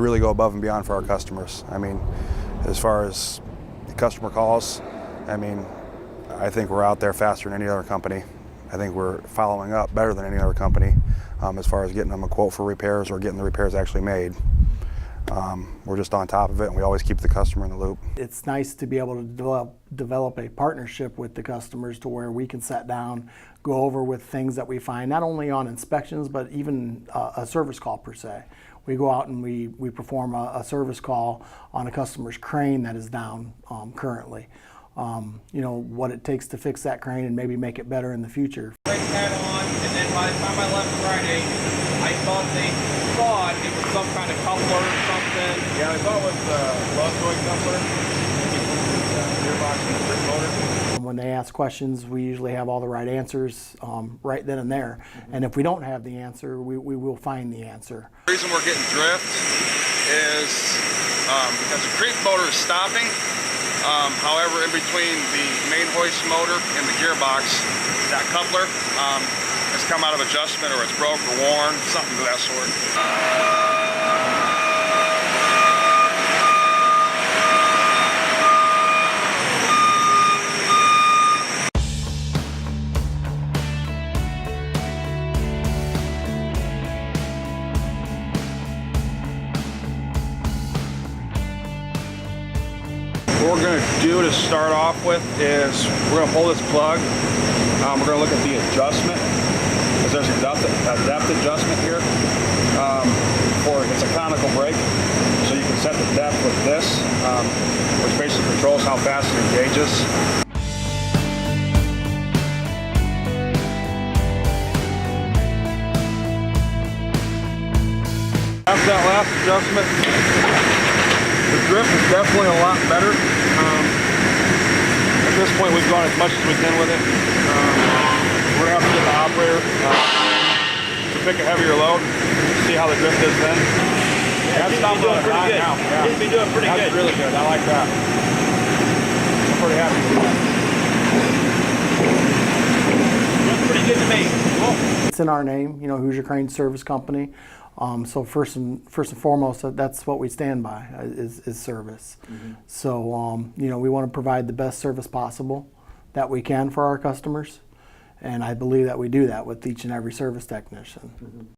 really go above and beyond for our customers. I mean, as far as customer calls, I mean, I think we're out there faster than any other company. I think we're following up better than any other company as far as getting them a quote for repairs or getting the repairs actually made. We're just on top of it, and we always keep the customer in the loop. It's nice to be able to develop a partnership with the customers to where we can sit down, go over with things that we find, not only on inspections, but even a service call per se. We go out and we perform a service call on a customer's crane that is down currently. You know, what it takes to fix that crane and maybe make it better in the future. Brake pad on, and then by the time I left Friday, I thought it was some kind of coupler or something. Yeah, I thought it was the love joint coupler, gearbox and the brake motor. When they ask questions, we usually have all the right answers right then and there. And if we don't have the answer, we will find the answer. The reason we're getting drift is because the creep motor is stopping. However, in between the main hoist motor and the gearbox, that coupler has come out of adjustment, or it's broke or worn, something of that sort. What we're going to do to start off with is we're going to pull this plug. We're going to look at the adjustment, because there's a depth adjustment here. It's a conical brake, so you can set the depth with this, which basically controls how fast it engages. After that last adjustment, the drift is definitely a lot better. At this point, we've gone as much as we can with it. We're going to have to get the operator to pick a heavier load, see how the drift is then. Yeah, that's not doing pretty good. Now. Yeah. He's been doing pretty good. That's really good. I like that. I'm pretty happy with that. Looks pretty good to me. Cool. It's in our name, you know, Hoosier Crane Service Company. So first and foremost, that's what we stand by is service. So you know, we want to provide the best service possible that we can for our customers, and I believe that we do that with each and every service technician.